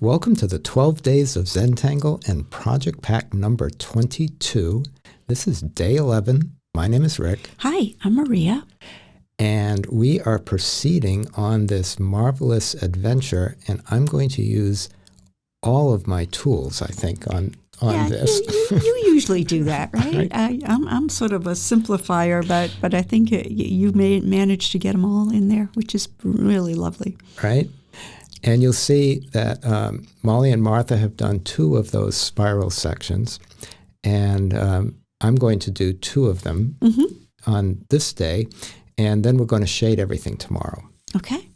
Welcome to the 12 Days of Zentangle and Project Pack number 22. This is day 11. My name is Rick. Hi, I'm Maria. And we are proceeding on this marvelous adventure, and I'm going to use all of my tools, I think, on this. You usually do that, right? I'm sort of a simplifier, but I think you may manage to get them all in there, which is really lovely. Right? And you'll see that Molly and Martha have done 2 of those spiral sections, and I'm going to do 2 of them on this day, and then we're going to shade everything tomorrow. Okay.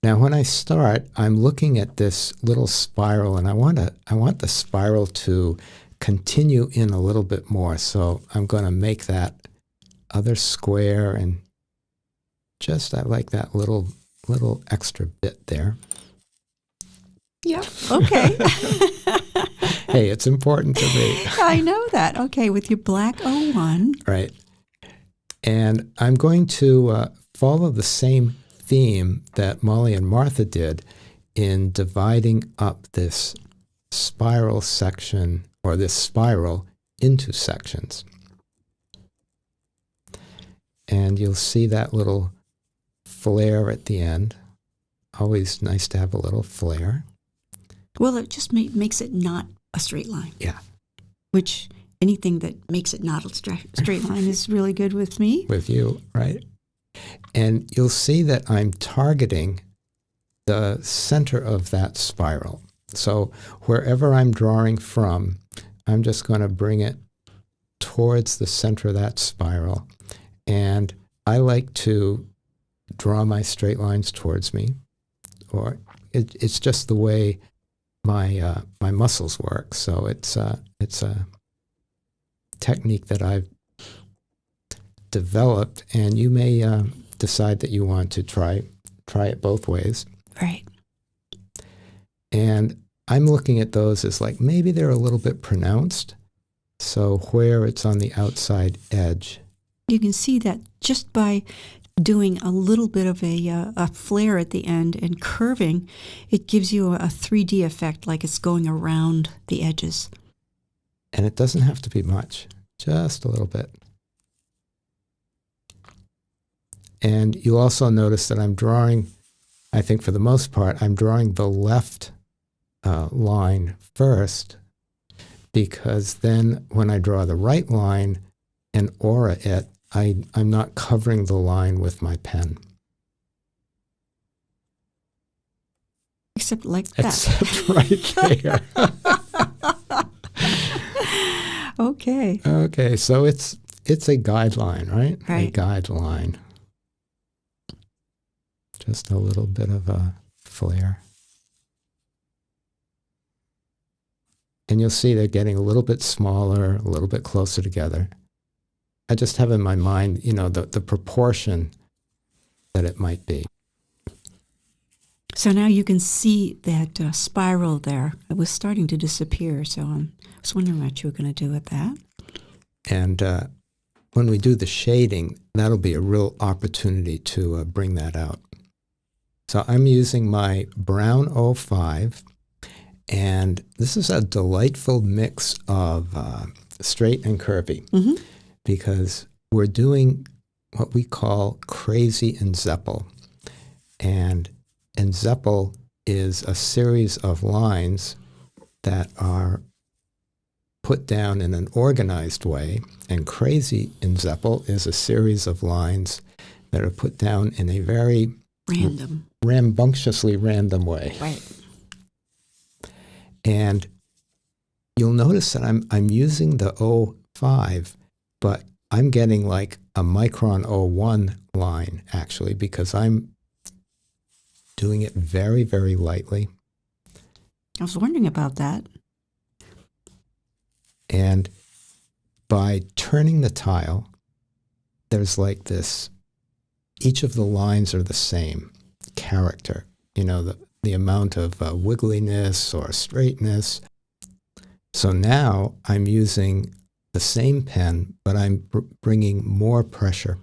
Now, when I start, I'm looking at this little spiral, and I want the spiral to continue in a little bit more. So I'm going to make that other square, and I like that little extra bit there. Yeah. Okay. Hey, it's important to me. I know that. Okay, with your black 01. Right. And I'm going to follow the same theme that Molly and Martha did in dividing up this spiral section, or this spiral, into sections. And you'll see that little flare at the end. Always nice to have a little flare. Well, it just makes it not a straight line. Yeah. Which anything that makes it not a straight line is really good with me. With you, right? And you'll see that I'm targeting the center of that spiral. So wherever I'm drawing from, I'm just going to bring it towards the center of that spiral. And I like to draw my straight lines towards me, or it's just the way my muscles work. So it's a technique that I've developed, and you may decide that you want to try it both ways. Right. And I'm looking at those as like maybe they're a little bit pronounced. So where it's on the outside edge. You can see that just by doing a little bit of a flare at the end and curving, it gives you a 3D effect, like it's going around the edges. And it doesn't have to be much, just a little bit. And you'll also notice that I'm drawing, I think for the most part, I'm drawing the left line first, because then when I draw the right line and aura it, I'm not covering the line with my pen. Except like that. Except right there. Okay. Okay, so it's a guideline, right? Right. A guideline. Just a little bit of a flare. And you'll see they're getting a little bit smaller, a little bit closer together. I just have in my mind, the proportion that it might be. So now you can see that spiral there. It was starting to disappear, so I was wondering what you were going to do with that. And when we do the shading, that'll be a real opportunity to bring that out. So I'm using my brown 05, and this is a delightful mix of straight and curvy, because we're doing what we call crazy in Zeppel. And Zeppel is a series of lines that are put down in an organized way, and crazy in Zeppel is a series of lines that are put down in a very rambunctiously random way. Right. And you'll notice that I'm using the 05, but I'm getting like a micron 01 line, actually, because I'm doing it very, very lightly. I was wondering about that. And by turning the tile, there's like this, each of the lines are the same character, the amount of wiggliness or straightness. So now I'm using the same pen, but I'm bringing more pressure.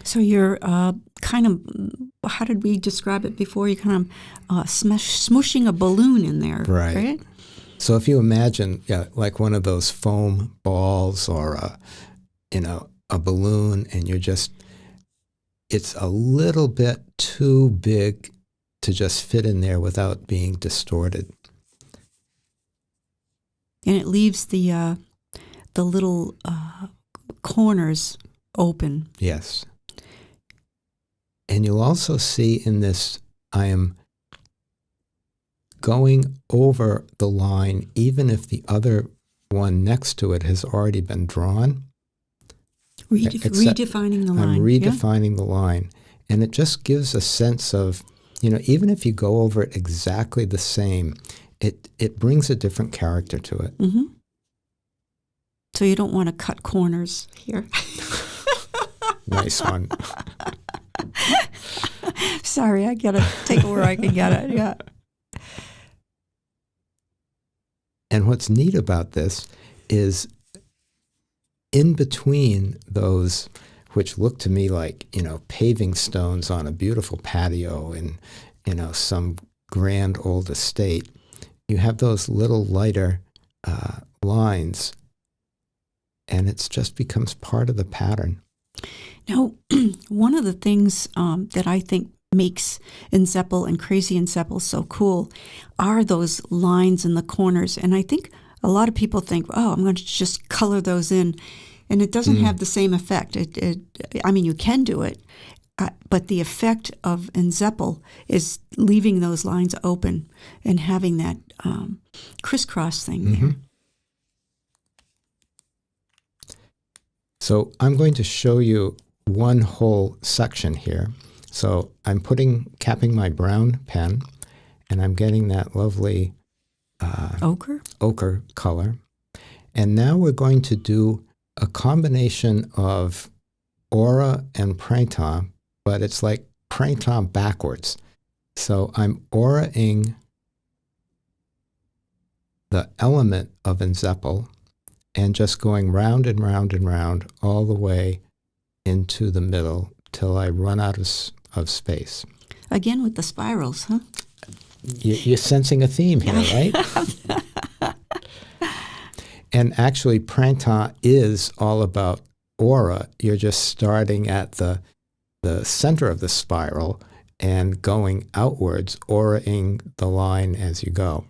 So you're kind of how did we describe it before? You kind of smooshing a balloon in there, right? So if you imagine, like one of those foam balls or a balloon, and it's a little bit too big to just fit in there without being distorted. And it leaves the little corners open. Yes. And you'll also see in this, I am going over the line, even if the other one next to it has already been drawn. Redefining the line. I'm redefining the line. And it just gives a sense of, even if you go over it exactly the same, it brings a different character to it. Mm-hmm. So you don't want to cut corners here. Nice one. Sorry, I got to take it where I can get it, yeah. And what's neat about this is in between those, which look to me like, paving stones on a beautiful patio in, some grand old estate, you have those little lighter lines, and it just becomes part of the pattern. Now, one of the things that I think makes Zentangle and Crazy Zentangle so cool are those lines in the corners. And I think a lot of people think, I'm going to just color those in. And it doesn't have the same effect. You can do it, but the effect of Zentangle is leaving those lines open and having that crisscross thing there. So I'm going to show you one whole section here. So I'm capping my brown pen, and I'm getting that lovely ochre color. And now we're going to do a combination of aura and printemps, but it's like printemps backwards. So I'm auraing the element of Zentangle and just going round and round and round all the way into the middle till I run out of space. Again with the spirals, huh? You're sensing a theme here, right? And actually, printemps is all about aura. You're just starting at the center of the spiral and going outwards, auraing the line as you go.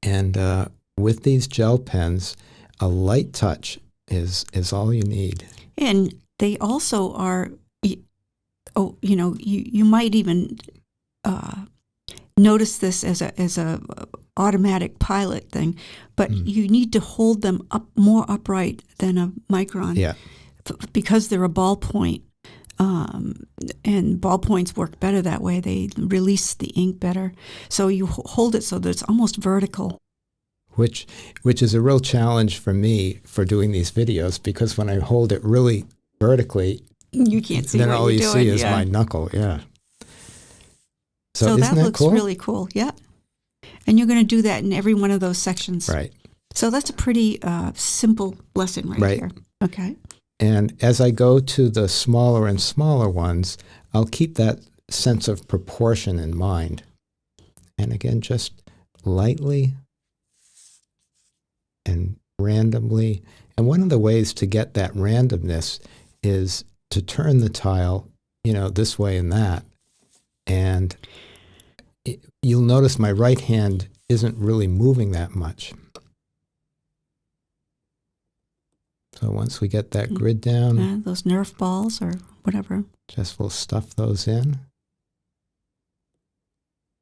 And with these gel pens, a light touch is all you need. And they also are, you might even notice this as a automatic pilot thing, but you need to hold them up more upright than a micron. Yeah. Because they're a ballpoint. And ballpoints work better that way. They release the ink better. So you hold it so that it's almost vertical. Which is a real challenge for me for doing these videos, because when I hold it really vertically, you can't see then what all you're you doing, see is my knuckle. Yeah. So isn't that looks cool? really cool. Yeah. And you're going to do that in every one of those sections. Right. So that's a pretty simple lesson right here. Okay. And as I go to the smaller and smaller ones, I'll keep that sense of proportion in mind. And again, just lightly and randomly. And one of the ways to get that randomness is to turn the tile, this way and that. And you'll notice my right hand isn't really moving that much. So once we get that grid down, those Nerf balls or whatever, we'll stuff those in.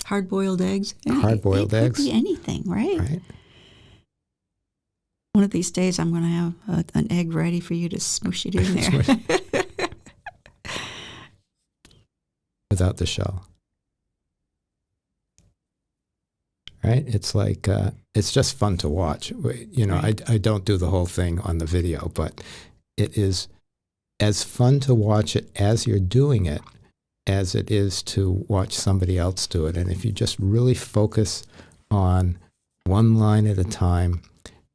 Hard-boiled eggs. Hard-boiled eggs. Could be anything, right? Right. One of these days, I'm going to have an egg ready for you to smoosh it in there. Without the shell. Right? It's like, it's just fun to watch. Right. I don't do the whole thing on the video, but it is as fun to watch it as you're doing it as it is to watch somebody else do it. And if you just really focus on one line at a time,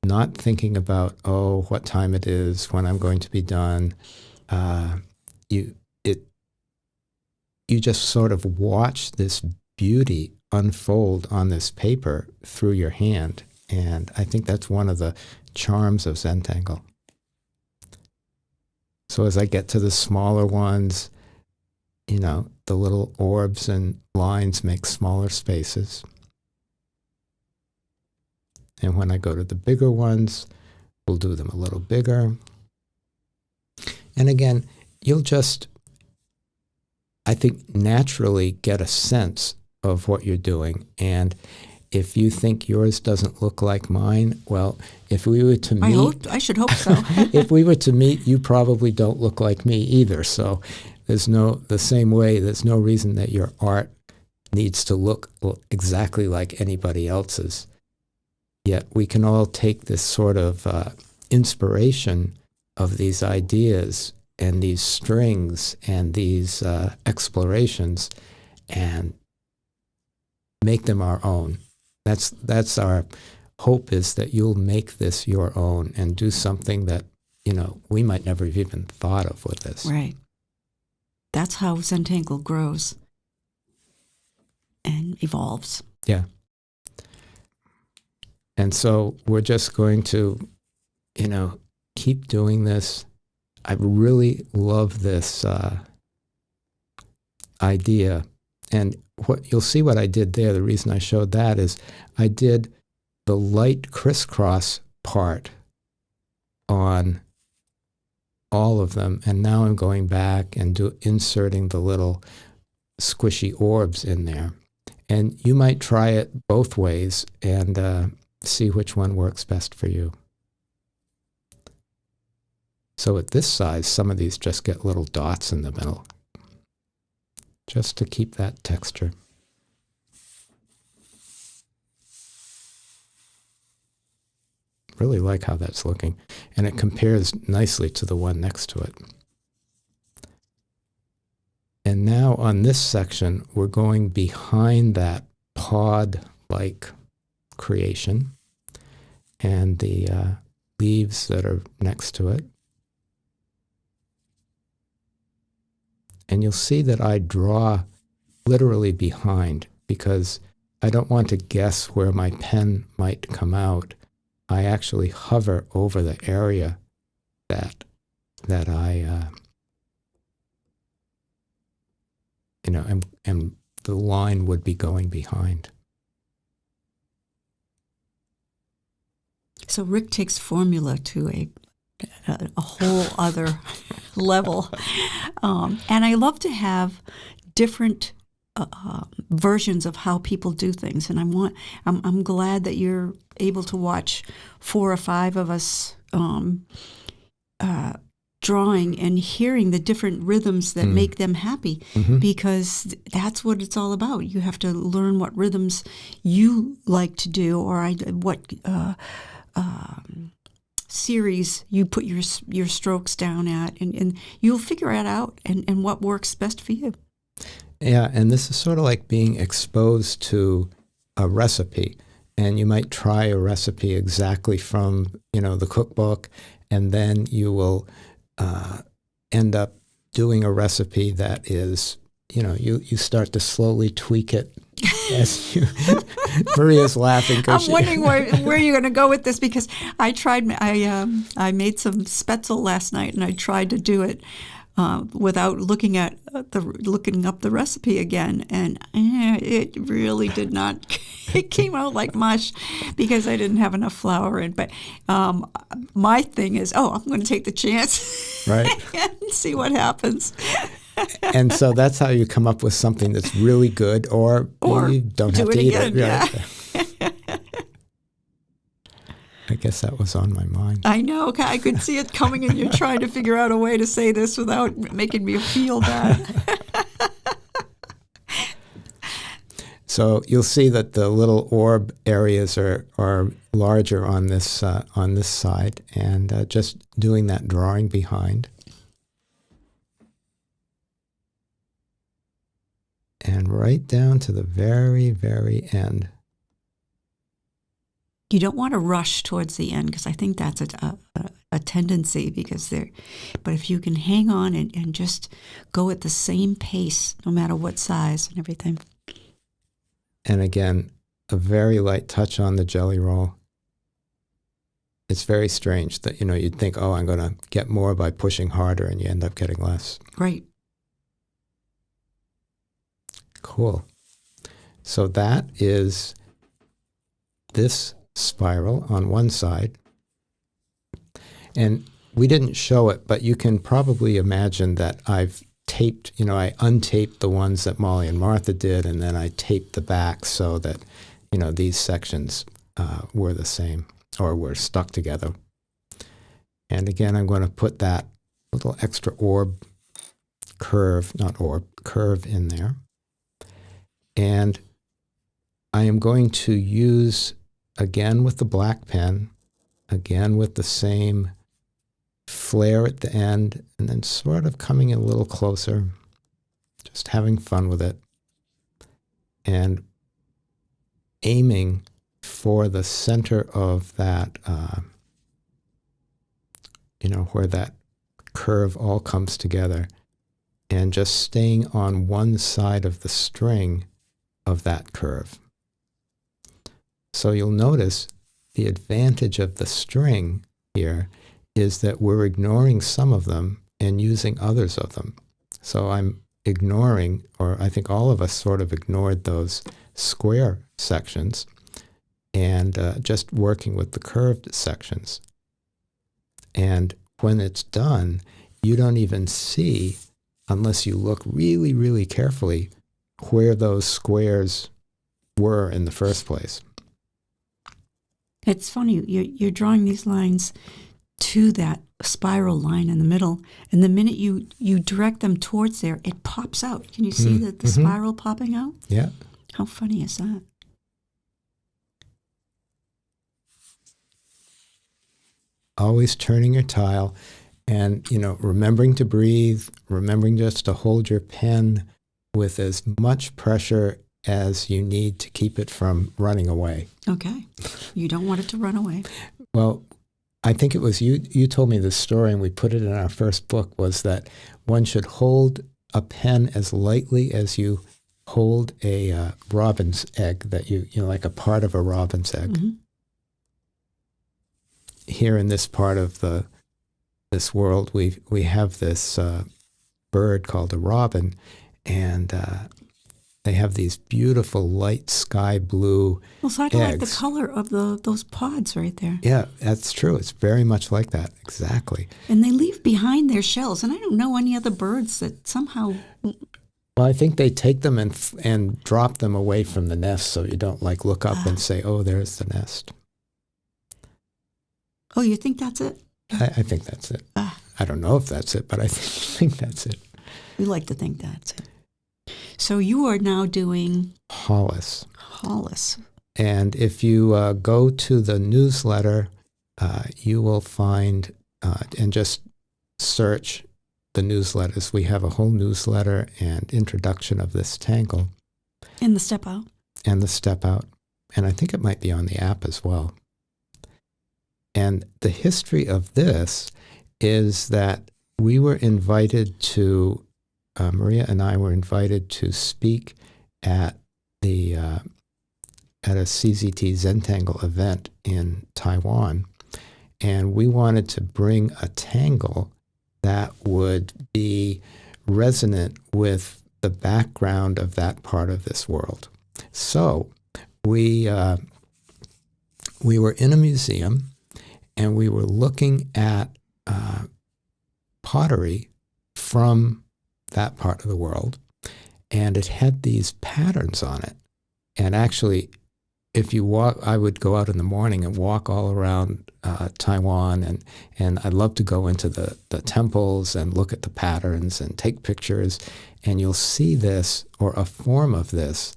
not thinking about, what time it is, when I'm going to be done, you just sort of watch this beauty unfold on this paper through your hand. And I think that's one of the charms of Zentangle. So as I get to the smaller ones, you know, the little orbs and lines make smaller spaces. And when I go to the bigger ones, we'll do them a little bigger. And again, you'll just, I think, naturally get a sense of what you're doing. And if you think yours doesn't look like mine, well, if we were to meet... I should hope so. If we were to meet, you probably don't look like me either. So there's the same way, there's no reason that your art needs to look exactly like anybody else's. Yet we can all take this sort of inspiration of these ideas and these strings and these explorations and make them our own. That's our hope, is that you'll make this your own and do something that, you know, we might never have even thought of with this. Right. That's how Zentangle grows and evolves. Yeah. And so we're just going to, you know, keep doing this. I really love this idea. And what you'll see what I did there, the reason I showed that is I did the light crisscross part on all of them. And now I'm going back and inserting the little squishy orbs in there. And you might try it both ways and see which one works best for you. So at this size, some of these just get little dots in the middle, just to keep that texture. Really like how that's looking. And it compares nicely to the one next to it. And now on this section, we're going behind that pod-like creation and the leaves that are next to it. And you'll see that I draw literally behind because I don't want to guess where my pen might come out. I actually hover over the area that I, you know, and the line would be going behind. So Rick takes formula to a whole other level. And I love to have different versions of how people do things. And I'm glad that you're able to watch 4 or 5 of us drawing and hearing the different rhythms that make them happy, because that's what it's all about. You have to learn what rhythms you like to do, or what series you put your strokes down at, and you'll figure it out and what works best for you. Yeah, and this is sort of like being exposed to a recipe. And you might try a recipe exactly from, you know, the cookbook, and then you will end up doing a recipe that is, you know, you start to slowly tweak it as you... Maria's laughing. I'm wondering where you're going to go with this, because I made some Spätzle last night, and I tried to do it without looking up the recipe again, and it really did not. It came out like mush because I didn't have enough flour in. But my thing is, I'm going to take the chance, right, and see what happens. And so that's how you come up with something that's really good, or you don't have to eat it. Yeah. I guess that was on my mind. I know. I could see it coming, and you're trying to figure out a way to say this without making me feel bad. So you'll see that the little orb areas are larger on this side, and just doing that drawing behind. And right down to the very, very end. You don't want to rush towards the end because I think that's a tendency but if you can hang on and just go at the same pace, no matter what size and everything. And again, a very light touch on the jelly roll. It's very strange that, you'd think, oh, I'm going to get more by pushing harder, and you end up getting less. Right. Cool. So that is this spiral on one side. And we didn't show it, but you can probably imagine that I've taped, I untaped the ones that Molly and Martha did, and then I taped the back so that, these sections were the same or were stuck together. And again, I'm going to put that little extra curve in there. And I am going to use, again with the black pen, again with the same flare at the end, and then sort of coming a little closer, just having fun with it, and aiming for the center of that, where that curve all comes together, and just staying on one side of the string of that curve. So you'll notice the advantage of the string here is that we're ignoring some of them and using others of them. So I'm ignoring, or I think all of us sort of ignored those square sections and just working with the curved sections. And when it's done, you don't even see, unless you look really, really carefully, where those squares were in the first place. It's funny, you're drawing these lines to that spiral line in the middle, and the minute you direct them towards there, it pops out. Can you see the spiral popping out? Yeah. How funny is that? Always turning your tile and, remembering to breathe, remembering just to hold your pen with as much pressure as you need to keep it from running away. Okay. You don't want it to run away. Well, I think it was you told me this story, and we put it in our first book, was that one should hold a pen as lightly as you hold a robin's egg, that like a part of a robin's egg. Mm-hmm. Here in this part of this world, we have this bird called a robin, and they have these beautiful light sky blue Well, so I don't like the color of those pods right there. Yeah, that's true. It's very much like that. Exactly. And they leave behind their shells. And I don't know any other birds that somehow... Well, I think they take them and drop them away from the nest, so you don't look up and say, oh, there's the nest. Oh, you think that's it? I think that's it. I don't know if that's it, but I think that's it. We like to think that's it. So you are now doing... Hollis. And if you go to the newsletter, you will find, and just search the newsletters. We have a whole newsletter and introduction of this tangle. And the step out. And the step out. And I think it might be on the app as well. And the history of this is that we were invited to, Maria and I were invited to speak at a CZT Zentangle event in Taiwan. And we wanted to bring a tangle that would be resonant with the background of that part of this world. So we were in a museum, and we were looking at pottery from that part of the world, and it had these patterns on it. And actually, if you walk, I would go out in the morning and walk all around Taiwan, and I'd love to go into the temples and look at the patterns and take pictures, and you'll see this, or a form of this,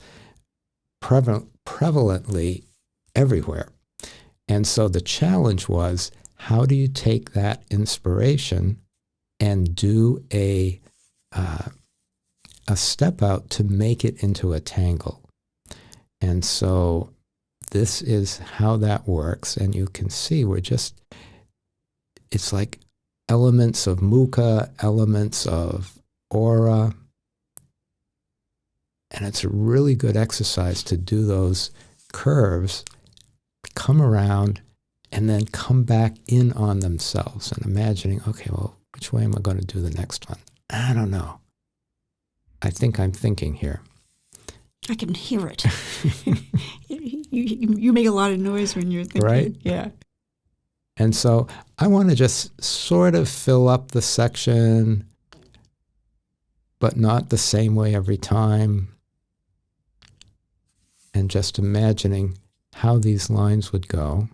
prevalently everywhere. And so the challenge was, how do you take that inspiration and do a step out to make it into a tangle? And so this is how that works. And you can see it's like elements of mukha, elements of aura. And it's a really good exercise to do those curves, come around, and then come back in on themselves and imagining, okay, well, which way am I going to do the next one? I don't know. I think I'm thinking here. I can hear it. you make a lot of noise when you're thinking. Right? Yeah. And so I want to just sort of fill up the section, but not the same way every time. And just imagining how these lines would go.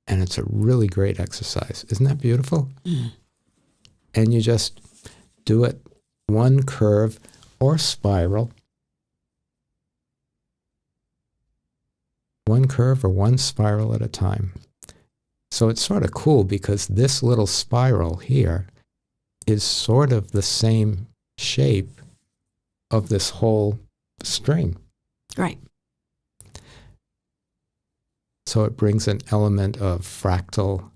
And it's a really great exercise. Isn't that beautiful? Mm. And you just do it one curve or spiral. One curve or one spiral at a time. So it's sort of cool because this little spiral here is sort of the same shape of this whole string. Right. So it brings an element of fractal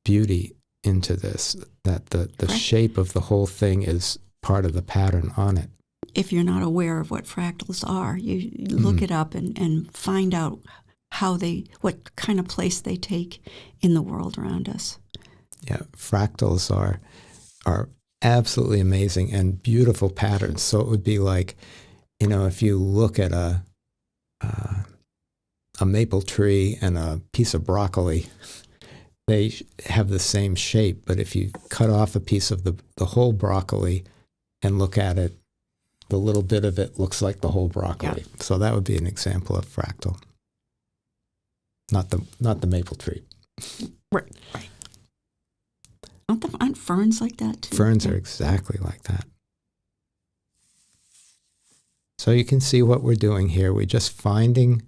beauty into this, that the shape of the whole thing is part of the pattern on it. If you're not aware of what fractals are, you look it up and find out what kind of place they take in the world around us. Yeah, fractals are absolutely amazing and beautiful patterns. So it would be like, if you look at a maple tree and a piece of broccoli, they have the same shape. But if you cut off a piece of the whole broccoli and look at it, the little bit of it looks like the whole broccoli. Yeah. So that would be an example of fractal. Not the maple tree. Right. Aren't ferns like that too? Ferns are exactly like that. So you can see what we're doing here. We're just finding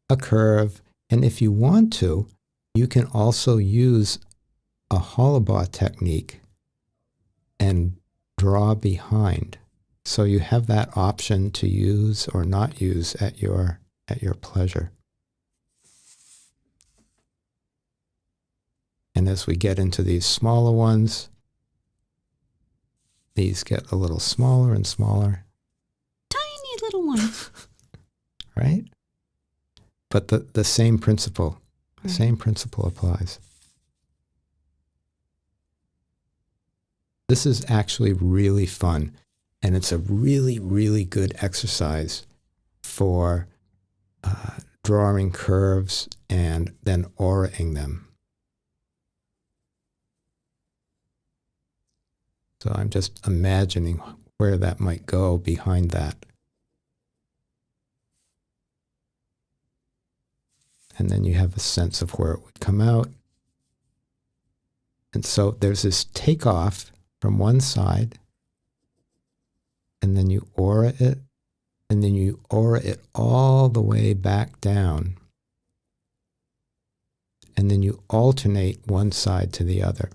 a curve, and if you want to, you can also use a holobah technique and draw behind. So you have that option to use or not use at your pleasure. And as we get into these smaller ones, these get a little smaller and smaller. Tiny little ones. Right? But the same principle, applies. This is actually really fun, and it's a really, really good exercise for drawing curves and then auraing them. So I'm just imagining where that might go behind that. And then you have a sense of where it would come out. And so there's this takeoff from one side, and then you aura it, and then you aura it all the way back down. And then you alternate one side to the other.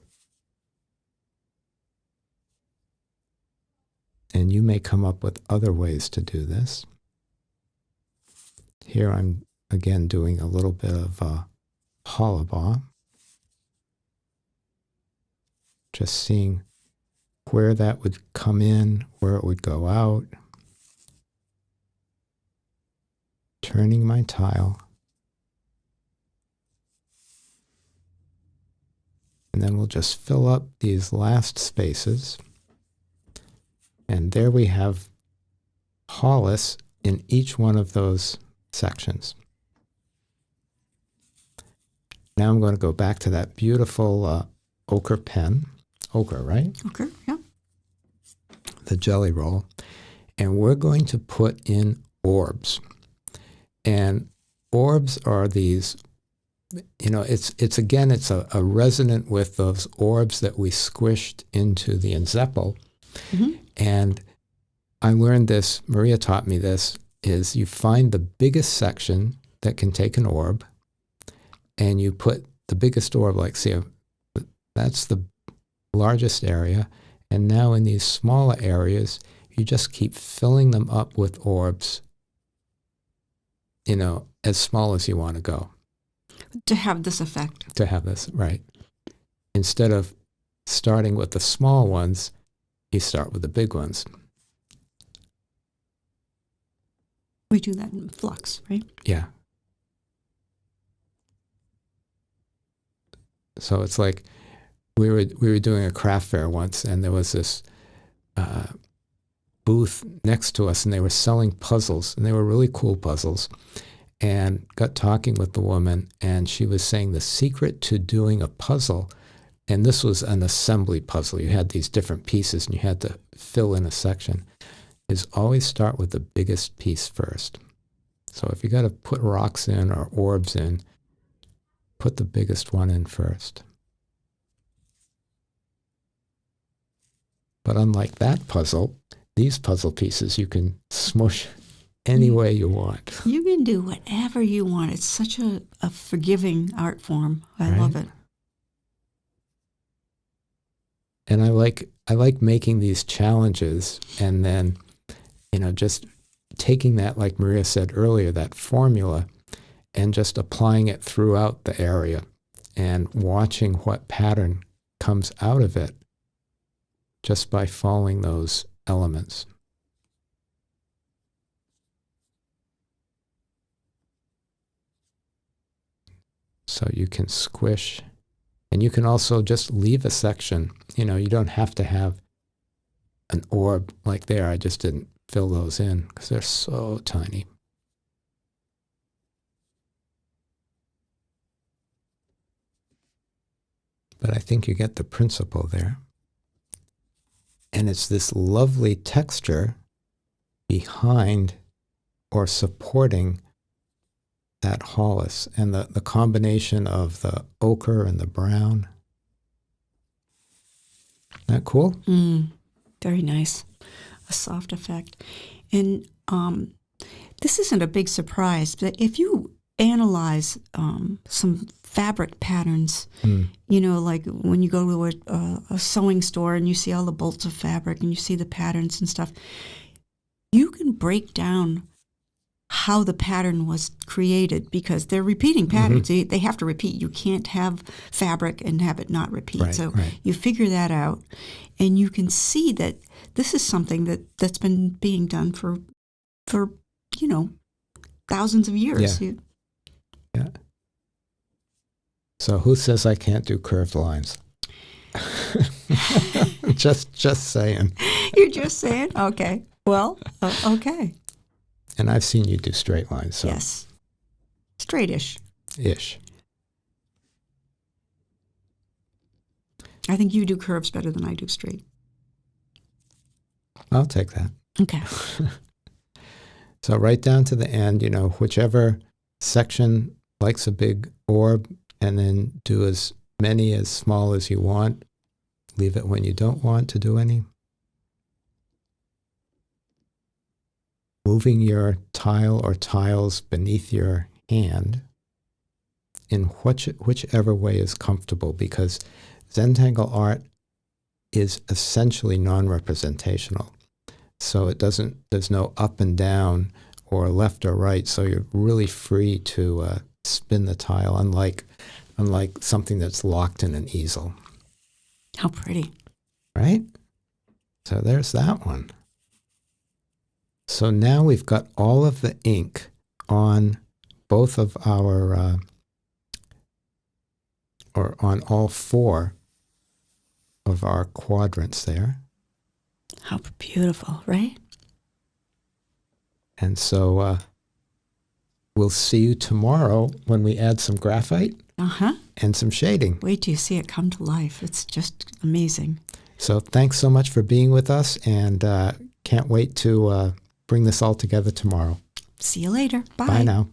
And you may come up with other ways to do this. Here I'm again doing a little bit of holobah. Just seeing where that would come in, where it would go out. Turning my tile. And then we'll just fill up these last spaces. And there we have hollis in each one of those sections. Now I'm going to go back to that beautiful ochre pen. Ochre, right? Ochre, yeah. The jelly roll. And we're going to put in orbs. And orbs are these, it's a resonant with those orbs that we squished into the Zentangle. Mm-hmm. And I learned this, Maria taught me this, is you find the biggest section that can take an orb, and you put the biggest orb, like, see, that's the largest area, and now in these smaller areas, You just keep filling them up with orbs, as small as you want to go. To have this effect. To have this, right. Instead of starting with the small ones, you start with the big ones. We do that in flux, right? Yeah. So it's like we were doing a craft fair once, and there was this booth next to us, and they were selling puzzles, and they were really cool puzzles. And got talking with the woman, and she was saying the secret to doing a puzzle, and this was an assembly puzzle. You had these different pieces, and you had to fill in a section, is always start with the biggest piece first. So if you got to put rocks in or orbs in, put the biggest one in first. But unlike that puzzle, these puzzle pieces you can smush any way you want. You can do whatever you want. It's such a forgiving art form. I love it. And I like making these challenges, and then, just taking that, like Maria said earlier, that formula, and just applying it throughout the area and watching what pattern comes out of it just by following those elements. So you can squish, and you can also just leave a section. You don't have to have an orb like there. I just didn't fill those in because they're so tiny. But I think you get the principle there. And it's this lovely texture behind or supporting that hollis, and the combination of the ochre and the brown. Isn't that cool? Very nice. A soft effect. And this isn't a big surprise, but if you analyze some fabric patterns, like when you go to a sewing store and you see all the bolts of fabric and you see the patterns and stuff, you can break down how the pattern was created, because they're repeating patterns. Mm-hmm. They have to repeat. You can't have fabric and have it not repeat. Right. You figure that out, and you can see that this is something that's been being done for thousands of years. Yeah. So who says I can't do curved lines? just saying. You're just saying? Okay. Well, okay. And I've seen you do straight lines. So. Yes. Straight-ish. Ish. I think you do curves better than I do straight. I'll take that. Okay. So right down to the end, whichever section likes a big orb, and then do as many as small as you want. Leave it when you don't want to do any. Moving your tile or tiles beneath your hand in whichever way is comfortable, because Zentangle art is essentially non-representational. So there's no up and down or left or right, so you're really free to spin the tile, unlike something that's locked in an easel. How pretty. Right? So there's that one. So now we've got all of the ink on both of our, or on all four of our quadrants there. How beautiful, right? And so we'll see you tomorrow when we add some graphite and some shading. Wait till you see it come to life. It's just amazing. So thanks so much for being with us, and can't wait to bring this all together tomorrow. See you later. Bye. Bye now.